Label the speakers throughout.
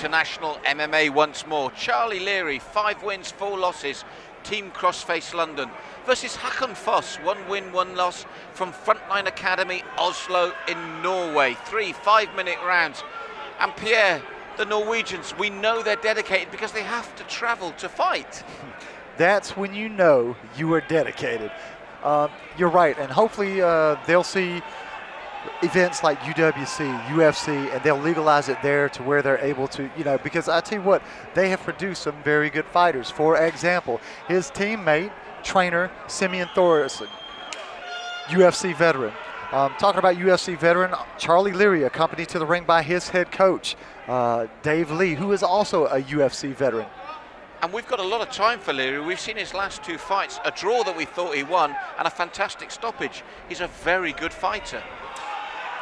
Speaker 1: International MMA once more. Charlie Leary, 5 wins, 4 losses, Team Crossface London, versus Håkon Foss, 1 win, 1 loss from Frontline Academy, Oslo in Norway. 3 5-minute rounds. And Pierre, the Norwegians, we know they're dedicated because they have to travel to fight.
Speaker 2: That's when you know you are dedicated. You're right, and hopefully they'll see events like UWC, UFC, and they'll legalize it there to where they're able to, because I tell you what, they have produced some very good fighters. For example, his teammate, trainer, Simeon Thoresen, UFC veteran. Talking about UFC veteran, Charlie Leary, accompanied to the ring by his head coach, Dave Lee, who is also a UFC veteran.
Speaker 1: And we've got a lot of time for Leary. We've seen his last 2 fights, a draw that we thought he won, and a fantastic stoppage. He's a very good fighter.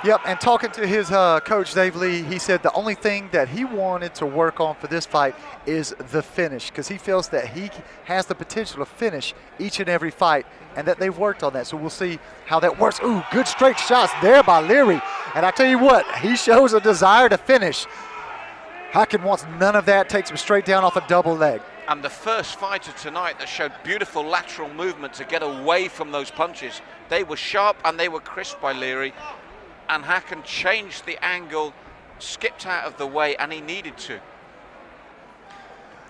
Speaker 2: Yep, and talking to his coach, Dave Lee, he said the only thing that he wanted to work on for this fight is the finish, because he feels that he has the potential to finish each and every fight, and that they've worked on that. So we'll see how that works. Ooh, good straight shots there by Leary. And I tell you what, he shows a desire to finish. Håkon wants none of that, takes him straight down off a double leg.
Speaker 1: And the first fighter tonight that showed beautiful lateral movement to get away from those punches. They were sharp and they were crisp by Leary. And Håkon changed the angle, skipped out of the way, and he needed to.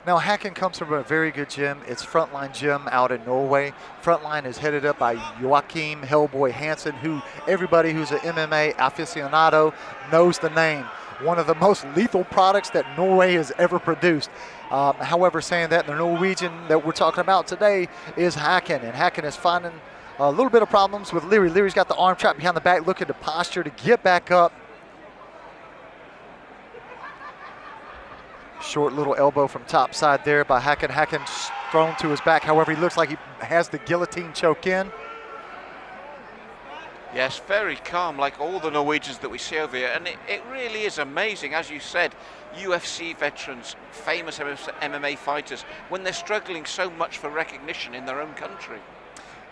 Speaker 2: Now, Håkon comes from a very good gym. It's Frontline Gym out in Norway. Frontline is headed up by Joachim Hellboy Hansen, who everybody who's an MMA aficionado knows the name. One of the most lethal products that Norway has ever produced. However, saying that, the Norwegian that we're talking about today is Håkon, and Håkon is finding a little bit of problems with Leary. Leary's got the arm trapped behind the back, looking to posture to get back up. Short little elbow from top side there by Håkon. Håkon thrown to his back. However, he looks like he has the guillotine choke in.
Speaker 1: Yes, very calm, like all the Norwegians that we see over here. And it really is amazing, as you said, UFC veterans, famous MMA fighters, when they're struggling so much for recognition in their own country.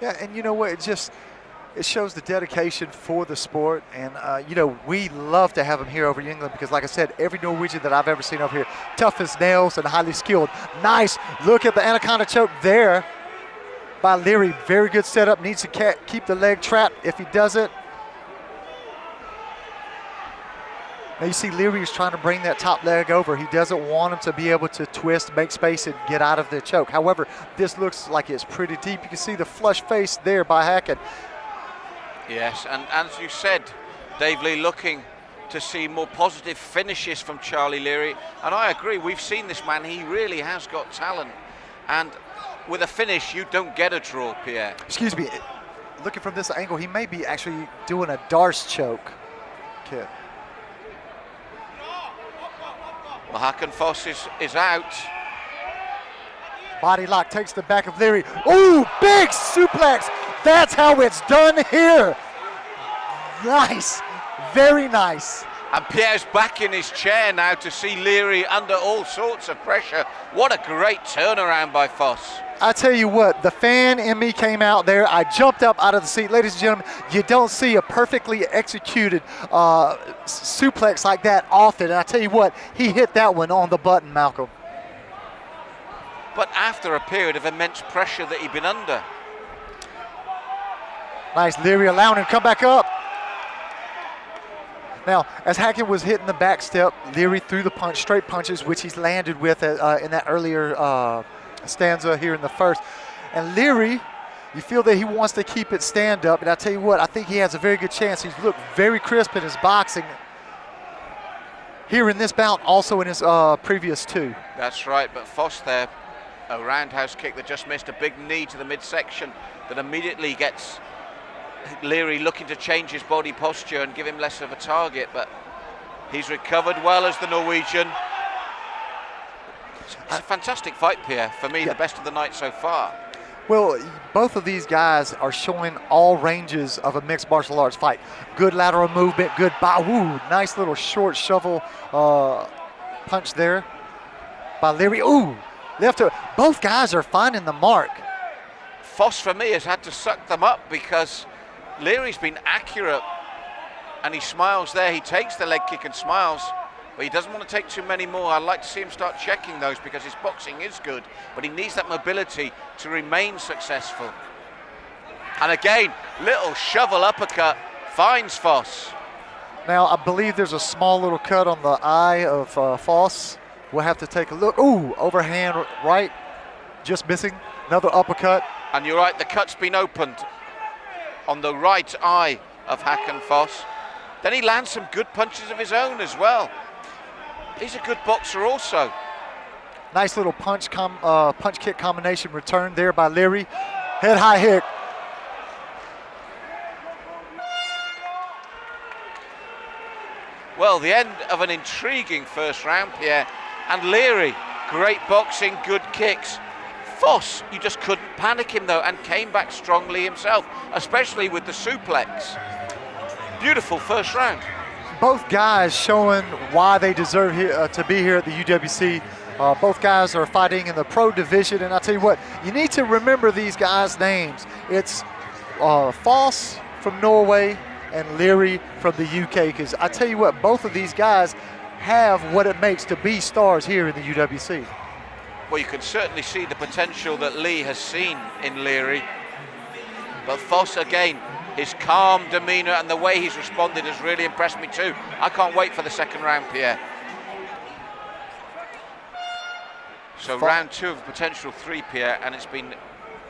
Speaker 2: Yeah, and you know what, it shows the dedication for the sport, and we love to have them here over in England because, like I said, every Norwegian that I've ever seen over here, tough as nails and highly skilled. Nice look at the anaconda choke there by Leary. Very good setup, needs to keep the leg trapped. If he doesn't, now you see Leary is trying to bring that top leg over. He doesn't want him to be able to twist, make space, and get out of the choke. However, this looks like it's pretty deep. You can see the flush face there by Håkon.
Speaker 1: Yes, and as you said, Dave Lee looking to see more positive finishes from Charlie Leary. And I agree, we've seen this man, he really has got talent. And with a finish, you don't get a draw, Pierre.
Speaker 2: Excuse me, looking from this angle, he may be actually doing a Darce choke. Okay.
Speaker 1: Well, Håkon Foss is out.
Speaker 2: Body lock takes the back of Leary. Ooh, big suplex That's how it's done here. Nice, very nice.
Speaker 1: And Pierre's back in his chair now to see Leary under all sorts of pressure. What a great turnaround by Foss.
Speaker 2: I tell you what, the fan in me came out there. I jumped up out of the seat. Ladies and gentlemen, you don't see a perfectly executed suplex like that often. And I tell you what, he hit that one on the button, Malcolm.
Speaker 1: But after a period of immense pressure that he'd been under.
Speaker 2: Nice, Leary allowing him to come back up. Now, as Hackett was hitting the back step, Leary threw the punch, straight punches, which he's landed with in that earlier stanza here in the first. And Leary, you feel that he wants to keep it stand up. And I tell you what, I think he has a very good chance. He's looked very crisp in his boxing here in this bout, also in his previous two.
Speaker 1: That's right, but Foss there, a roundhouse kick that just missed, a big knee to the midsection that immediately gets Leary looking to change his body posture and give him less of a target, but he's recovered well as the Norwegian. It's a fantastic fight, Pierre. For me, the best of the night so far.
Speaker 2: Well, both of these guys are showing all ranges of a mixed martial arts fight. Good lateral movement, good woo, nice little short shovel punch there by Leary. Ooh, left hook. Both guys are finding the mark.
Speaker 1: Foss, for me, has had to suck them up because Leary's been accurate, and he smiles there. He takes the leg kick and smiles, but he doesn't want to take too many more. I'd like to see him start checking those because his boxing is good, but he needs that mobility to remain successful. And again, little shovel uppercut finds Foss.
Speaker 2: Now, I believe there's a small little cut on the eye of Foss. We'll have to take a look. Ooh, overhand right, just missing. Another uppercut.
Speaker 1: And you're right, the cut's been opened on the right eye of Hakan Foss. Then he lands some good punches of his own as well. He's a good boxer also.
Speaker 2: Nice little punch kick combination return there by Leary. Head high hick.
Speaker 1: Well, the end of an intriguing first round, Pierre. And Leary, great boxing, good kicks. Foss, you just couldn't panic him though, and came back strongly himself, especially with the suplex. Beautiful first round.
Speaker 2: Both guys showing why they deserve to be here at the UWC. Both guys are fighting in the pro division, and I'll tell you what, you need to remember these guys' names. It's Foss from Norway and Leary from the UK, because I tell you what, both of these guys have what it makes to be stars here in the UWC.
Speaker 1: Well, you can certainly see the potential that Lee has seen in Leary. But Foss, again, his calm demeanour and the way he's responded has really impressed me too. I can't wait for the second round, Pierre. So round two of potential three, Pierre, and it's been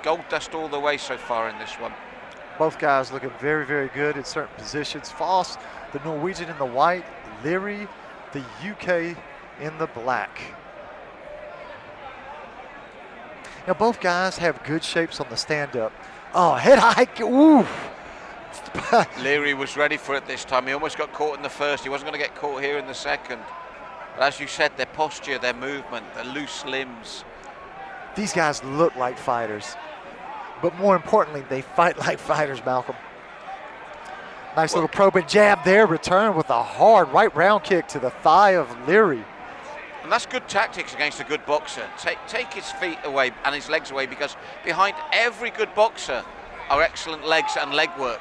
Speaker 1: gold dust all the way so far in this one.
Speaker 2: Both guys looking very, very good in certain positions. Foss, the Norwegian in the white, Leary, the UK in the black. Now both guys have good shapes on the stand-up. Oh, head hike, ooh.
Speaker 1: Leary was ready for it this time. He almost got caught in the first. He wasn't going to get caught here in the second. But as you said, their posture, their movement, their loose limbs.
Speaker 2: These guys look like fighters. But more importantly, they fight like fighters, Malcolm. Nice little probing jab there, return with a hard right round kick to the thigh of Leary.
Speaker 1: And that's good tactics against a good boxer. Take his feet away and his legs away, because behind every good boxer are excellent legs and leg work.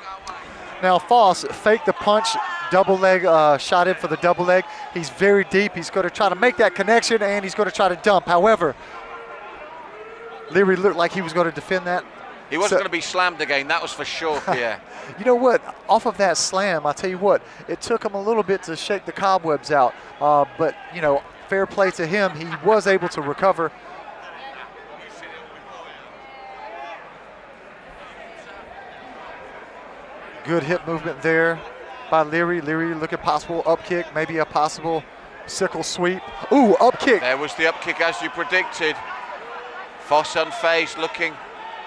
Speaker 2: Now Foss faked the punch, double leg, shot in for the double leg. He's very deep. He's going to try to make that connection, and he's going to try to dump. However, Leary looked like he was going to defend that.
Speaker 1: He wasn't going to be slammed again, that was for sure, Pierre.
Speaker 2: You know what? Off of that slam, I tell you what, it took him a little bit to shake the cobwebs out. But, you know, fair play to him. He was able to recover. Good hip movement there by Leary. Leary looking possible up kick, maybe a possible sickle sweep. Ooh, up kick.
Speaker 1: There was the up kick as you predicted. Foss unfazed, looking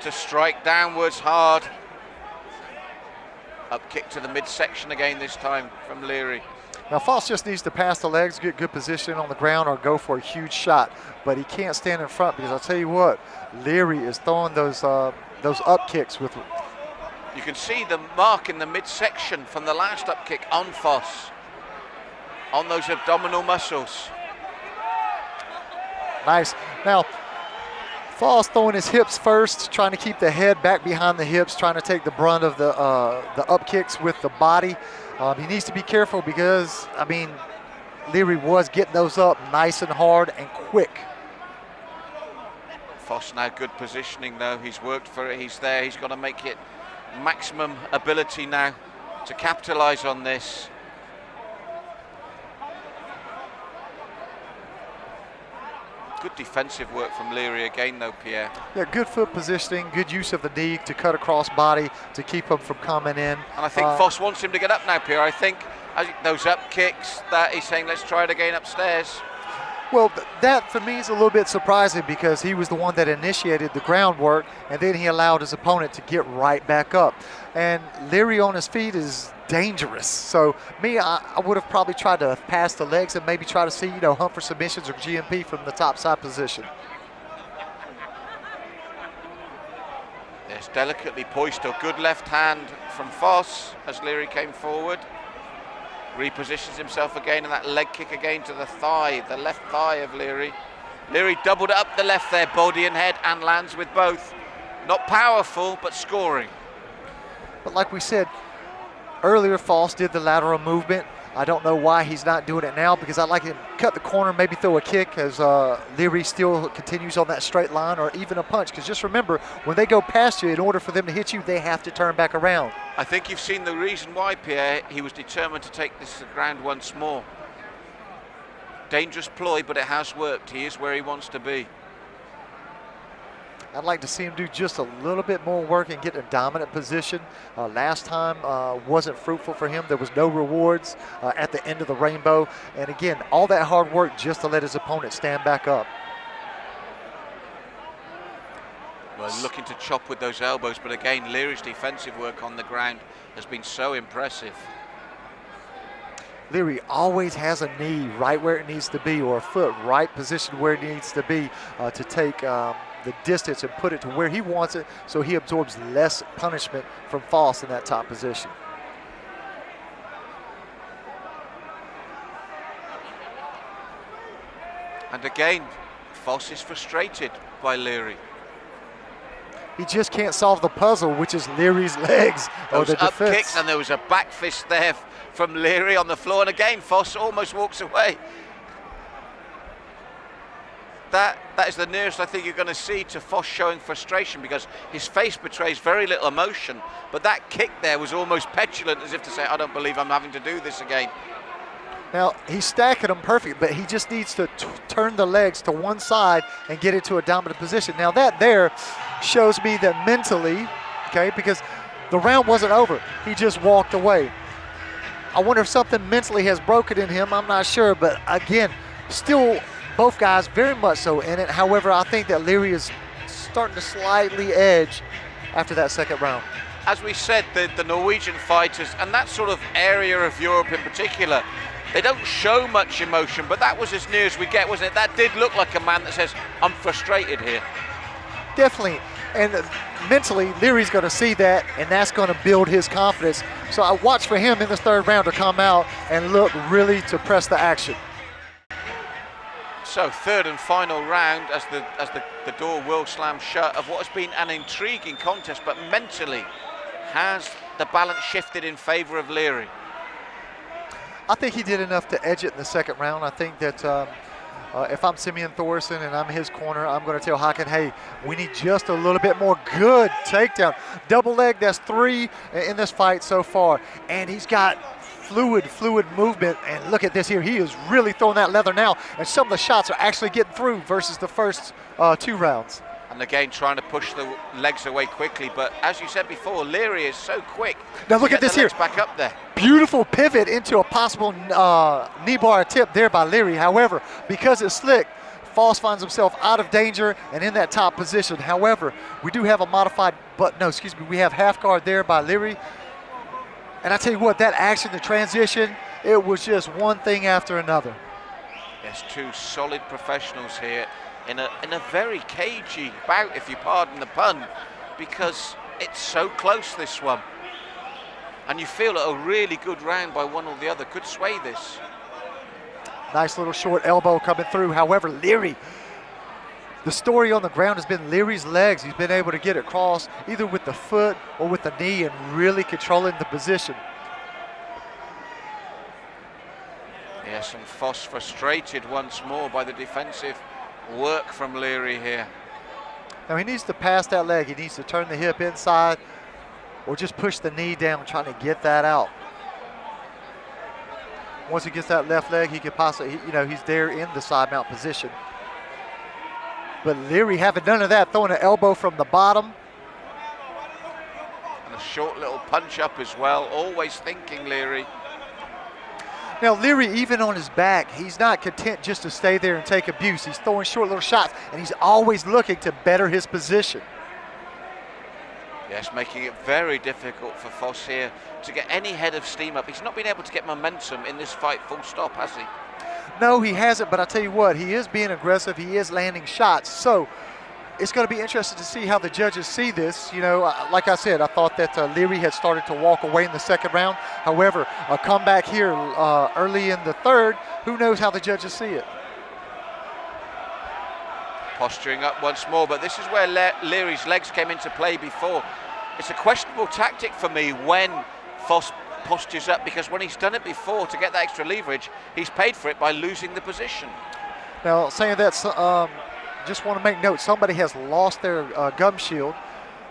Speaker 1: to strike downwards hard. Up kick to the midsection again this time from Leary.
Speaker 2: Now Foss just needs to pass the legs, get good position on the ground, or go for a huge shot. But he can't stand in front, because I'll tell you what, Leary is throwing those up kicks with
Speaker 1: You can see the mark in the midsection from the last up kick on Foss, on those abdominal muscles.
Speaker 2: Nice. Now, Foss throwing his hips first, trying to keep the head back behind the hips, trying to take the brunt of the up kicks with the body. He needs to be careful because, I mean, Leary was getting those up nice and hard and quick.
Speaker 1: Foss now good positioning though. He's worked for it. He's there. He's got to make it maximum ability now to capitalize on this. Good defensive work from Leary again though, Pierre.
Speaker 2: Yeah, good foot positioning, good use of the knee to cut across body to keep him from coming in.
Speaker 1: And I think Foss wants him to get up now, Pierre. I think those up kicks that he's saying, let's try it again upstairs.
Speaker 2: Well, that for me is a little bit surprising because he was the one that initiated the groundwork, and then he allowed his opponent to get right back up. And Leary on his feet is dangerous. So me, I would have probably tried to pass the legs and maybe try to see, hunt for submissions or GMP from the top side position.
Speaker 1: Yes, delicately poised, a good left hand from Foss as Leary came forward. Repositions himself again, and that leg kick again to the thigh, the left thigh of Leary. Leary doubled up the left there, body and head, and lands with both. Not powerful, but scoring.
Speaker 2: But like we said earlier, Foss did the lateral movement. I don't know why he's not doing it now, because I'd like him to cut the corner, maybe throw a kick as Leary still continues on that straight line, or even a punch. Because just remember, when they go past you, in order for them to hit you, they have to turn back around.
Speaker 1: I think you've seen the reason why, Pierre. He was determined to take this to the ground once more. Dangerous ploy, but it has worked. He is where he wants to be.
Speaker 2: I'd like to see him do just a little bit more work and get a dominant position. Last time wasn't fruitful for him. There was no rewards at the end of the rainbow. And again, all that hard work just to let his opponent stand back up.
Speaker 1: Well, looking to chop with those elbows, but again, Leary's defensive work on the ground has been so impressive.
Speaker 2: Leary always has a knee right where it needs to be, or a foot right positioned where it needs to be to take the distance and put it to where he wants it, so he absorbs less punishment from Foss in that top position.
Speaker 1: And again, Foss is frustrated by Leary.
Speaker 2: He just can't solve the puzzle, which is Leary's legs or the
Speaker 1: up
Speaker 2: defense.
Speaker 1: kicks, and there was a back fist there from Leary on the floor, and again Foss almost walks away. That is the nearest I think you're going to see to Foss showing frustration, because his face betrays very little emotion, but that kick there was almost petulant, as if to say, I don't believe I'm having to do this again.
Speaker 2: Now, he's stacking them perfect, but he just needs to turn the legs to one side and get it to a dominant position. Now, that there shows me that mentally, okay, because the round wasn't over. He just walked away. I wonder if something mentally has broken in him. I'm not sure, but again, still both guys very much so in it. However, I think that Leary is starting to slightly edge after that second round.
Speaker 1: As we said, the Norwegian fighters, and that sort of area of Europe in particular, they don't show much emotion, but that was as near as we get, wasn't it? That did look like a man that says, I'm frustrated here.
Speaker 2: Definitely, and mentally, Leary's going to see that, and that's going to build his confidence. So I watch for him in this third round to come out and look really to press the action.
Speaker 1: So third and final round as the door will slam shut of what has been an intriguing contest, but mentally has the balance shifted in favor of Leary?
Speaker 2: I think he did enough to edge it in the second round. I think that if I'm Simeon Thorson and I'm his corner, I'm going to tell Hakan, hey, we need just a little bit more. Good takedown. Double leg, that's 3 in this fight so far. And he's got fluid movement. And look at this here. He is really throwing that leather now. And some of the shots are actually getting through versus the first 2 rounds.
Speaker 1: And again, trying to push the legs away quickly. But as you said before, Leary is so quick.
Speaker 2: Now look at this here.
Speaker 1: Back up there.
Speaker 2: Beautiful pivot into a possible knee bar tip there by Leary. However, because it's slick, Foss finds himself out of danger and in that top position. However, we do have a modified, we have half guard there by Leary. And I tell you what, that action, the transition, it was just one thing after another.
Speaker 1: Yes, 2 solid professionals here in a very cagey bout, if you pardon the pun, because It's so close, this one. And you feel a really good round by one or the other could sway this.
Speaker 2: Nice little short elbow coming through. However, Leary, the story on the ground has been Leary's legs. He's been able to get across either with the foot or with the knee and really controlling the position.
Speaker 1: Yes, and Foss frustrated once more by the defensive work from Leary here.
Speaker 2: Now he needs to pass that leg. He needs to turn the hip inside or just push the knee down, trying to get that out. Once he gets that left leg, he could possibly, he's there in the side mount position. But Leary having none of that, throwing an elbow from the bottom.
Speaker 1: And a short little punch up as well, always thinking Leary.
Speaker 2: Now Leary, even on his back, he's not content just to stay there and take abuse. He's throwing short little shots, and he's always looking to better his position.
Speaker 1: Yes, making it very difficult for Foss here to get any head of steam up. He's not been able to get momentum in this fight full stop, has he?
Speaker 2: No, he hasn't, but I tell you what, he is being aggressive. He is landing shots. So it's going to be interesting to see how the judges see this. Like I said, I thought that Leary had started to walk away in the second round. However, a comeback here early in the third, who knows how the judges see it.
Speaker 1: Posturing up once more, but this is where Leary's legs came into play before. It's a questionable tactic for me when Foss postures up, because when he's done it before to get that extra leverage, he's paid for it by losing the position.
Speaker 2: Now, saying that, just want to make note, somebody has lost their gum shield,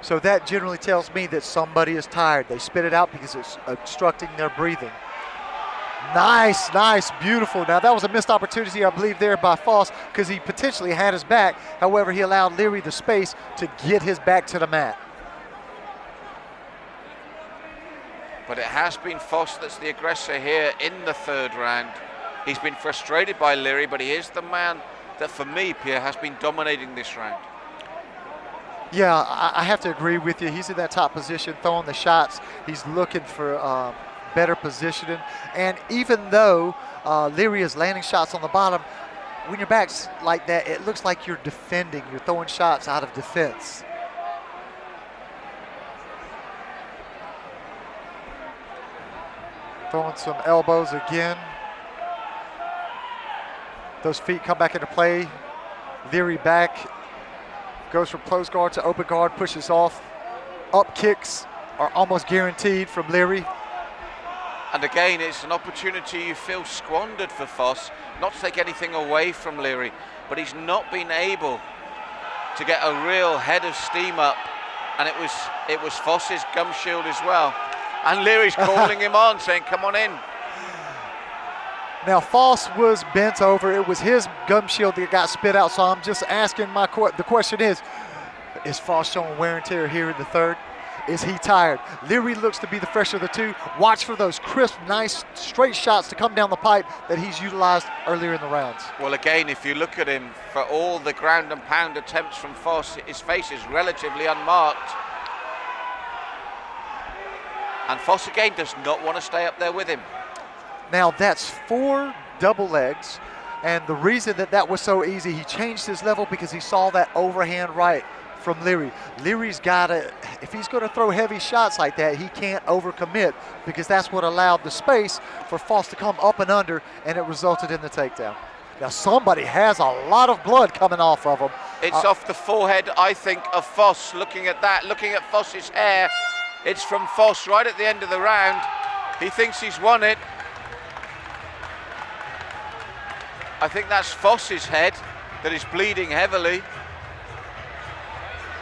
Speaker 2: so that generally tells me that somebody is tired. They spit it out because it's obstructing their breathing. Nice, beautiful. Now that was a missed opportunity, I believe, there by Foss, because he potentially had his back. However, he allowed Leary the space to get his back to the mat.
Speaker 1: But it has been Foss that's the aggressor here in the third round. He's been frustrated by Leary, but he is the man that, for me, Pierre, has been dominating this round.
Speaker 2: Yeah, I have to agree with you. He's in that top position, throwing the shots. He's looking for better positioning. And even though Leary is landing shots on the bottom, when your back's like that, it looks like you're defending. You're throwing shots out of defense. Throwing some elbows again. Those feet come back into play. Leary back. Goes from closed guard to open guard, pushes off. Up kicks are almost guaranteed from Leary.
Speaker 1: And again, it's an opportunity you feel squandered for Foss, not to take anything away from Leary, but he's not been able to get a real head of steam up. And it was Foss's gum shield as well. And Leary's calling him on, saying, come on in.
Speaker 2: Now, Foss was bent over. It was his gum shield that got spit out. So I'm just asking the question is Foss showing wear and tear here in the third? Is he tired? Leary looks to be the fresher of the two. Watch for those crisp, nice, straight shots to come down the pipe that he's utilized earlier in the rounds.
Speaker 1: Well, again, if you look at him, for all the ground and pound attempts from Foss, his face is relatively unmarked. And Foss, again, does not want to stay up there with him.
Speaker 2: Now, that's 4 double legs. And the reason that was so easy, he changed his level because he saw that overhand right from Leary. Leary's got to, if he's going to throw heavy shots like that, he can't overcommit, because that's what allowed the space for Foss to come up and under, and it resulted in the takedown. Now, somebody has a lot of blood coming off of him.
Speaker 1: It's off the forehead, I think, of Foss. Looking at that, looking at Foss's hair, it's from Foss right at the end of the round. He thinks he's won it. I think that's Foss's head that is bleeding heavily.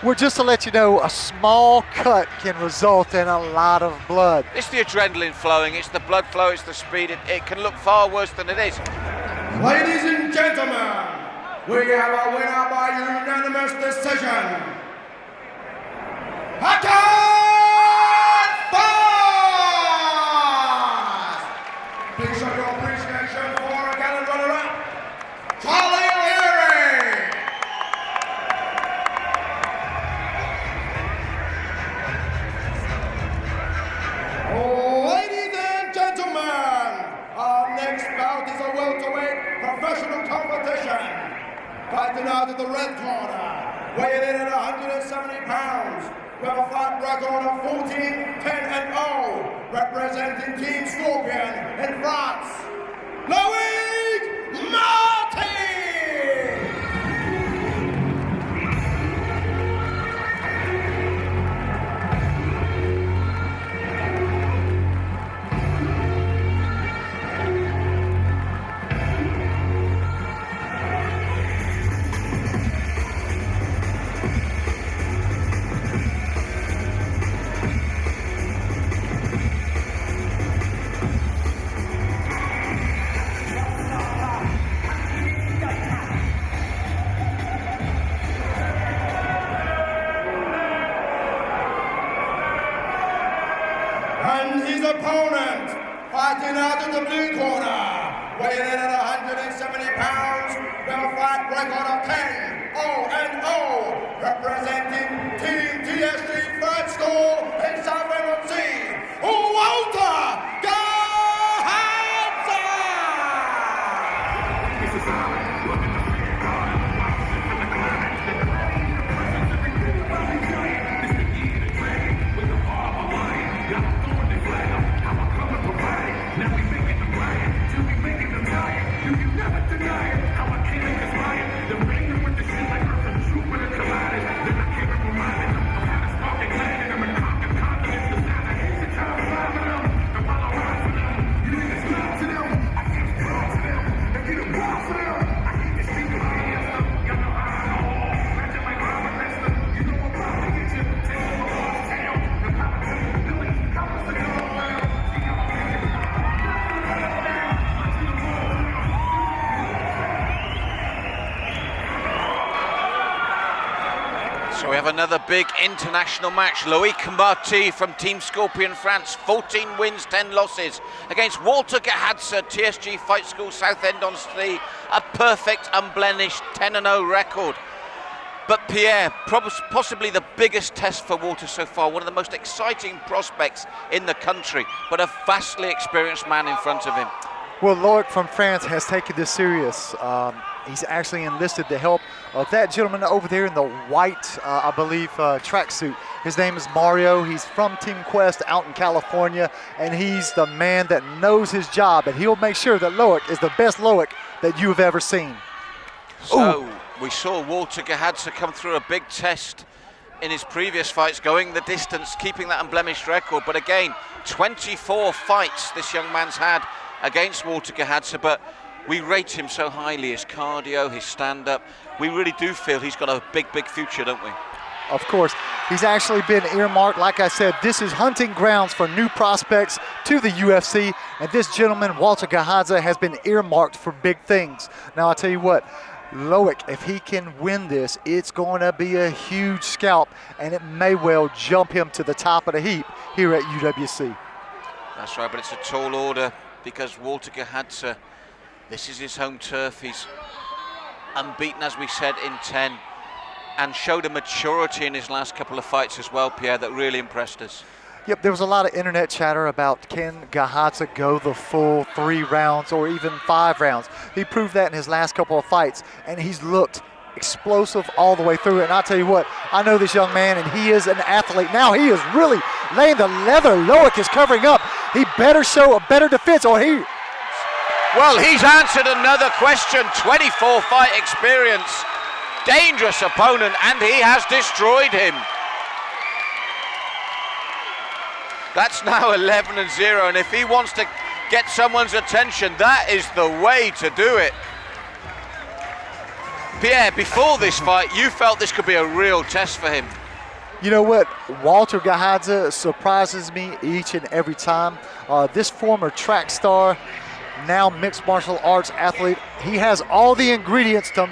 Speaker 2: Well, just to let you know, a small cut can result in a lot of blood.
Speaker 1: It's the adrenaline flowing, it's the blood flow, it's the speed. It can look far worse than it is.
Speaker 3: Ladies and gentlemen, we have a winner by unanimous decision. Please show your appreciation for a gallant runner-up, Charlie Leary. Ladies and gentlemen, our next bout is a welterweight professional competition. Fighting out of the red corner, weighing in at 170 pounds, with a fight record of 14-10-0, representing Team Scorpion in France, Loïc Martin! And his opponent, fighting out of the blue corner, weighing in at 170 pounds, with a fight record of 10-0-0, representing Team TSG Fight School in South-Sea, Walter Gahansa!
Speaker 1: So we have another big international match. Loïc Martin from Team Scorpion France, 14 wins, 10 losses, against Walter Gahansa, TSG Fight School Southend-on-Sea, a perfect, unblemished 10-0 record. But Pierre, possibly the biggest test for Walter so far, one of the most exciting prospects in the country, but a vastly experienced man in front of him.
Speaker 2: Well, Loïc from France has taken this serious. He's actually enlisted the help of that gentleman over there in the white, I believe, tracksuit. His name is Mario. He's from Team Quest out in California, and he's the man that knows his job, and he'll make sure that Loïc is the best Loïc that you've ever seen.
Speaker 1: So we saw Walter Gahansa come through a big test in his previous fights, going the distance, keeping that unblemished record. But again, 24 fights this young man's had against Walter Gahansa, but we rate him so highly, his cardio, his stand-up. We really do feel he's got a big, big future, don't we?
Speaker 2: Of course, he's actually been earmarked. Like I said, this is hunting grounds for new prospects to the UFC, and this gentleman, Walter Gahansa, has been earmarked for big things. Now, I'll tell you what, Loïc, if he can win this, it's going to be a huge scalp, and it may well jump him to the top of the heap here at UWC.
Speaker 1: That's right, but it's a tall order because Walter Gahansa, this is his home turf. He's unbeaten, as we said, in 10, and showed a maturity in his last couple of fights as well, Pierre, that really impressed us.
Speaker 2: Yep, there was a lot of internet chatter about can Gahansa go the full 3 rounds or even 5 rounds. He proved that in his last couple of fights, and he's looked explosive all the way through it. And I'll tell you what, I know this young man, and he is an athlete. Now he is really laying the leather. Loïc is covering up. He better show a better defense, or he...
Speaker 1: Well, he's answered another question. 24 fight experience, dangerous opponent, and he has destroyed him. That's now 11-0, and if he wants to get someone's attention, that is the way to do it. Pierre, before this fight, you felt this could be a real test for him.
Speaker 2: You know what? Walter Gahansa surprises me each and every time. This former track star, now mixed martial arts athlete, he has all the ingredients to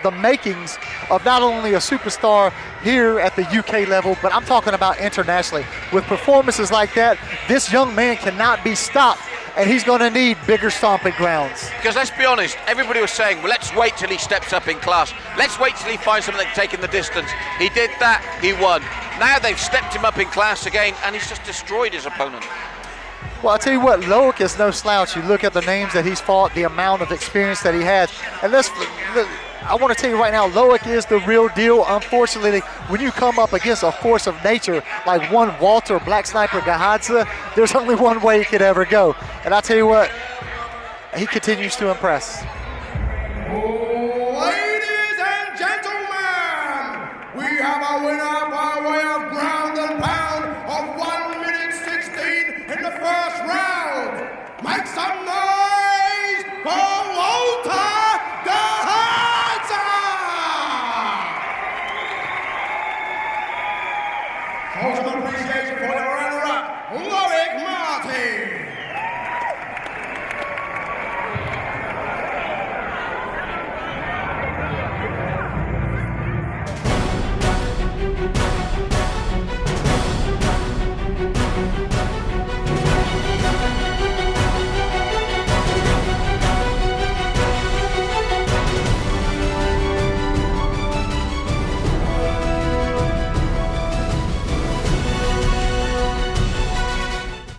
Speaker 2: the makings of not only a superstar here at the UK level, but I'm talking about internationally. With performances like that, this young man cannot be stopped, and he's going to need bigger stomping grounds.
Speaker 1: Because let's be honest, everybody was saying, well, let's wait till he steps up in class. Let's wait till he finds something that can take him the distance. He did that, he won. Now they've stepped him up in class again, and he's just destroyed his opponent.
Speaker 2: Well, I'll tell you what, Loic is no slouch. You look at the names that he's fought, the amount of experience that he has. And I want to tell you right now, Loic is the real deal. Unfortunately, when you come up against a force of nature like one Walter Black Sniper Gahadze, there's only one way he could ever go. And I'll tell you what, he continues to impress.
Speaker 3: Ladies and gentlemen, we have a winner by way of ground and pound of 1 minute 16 in the first round. Make some noise for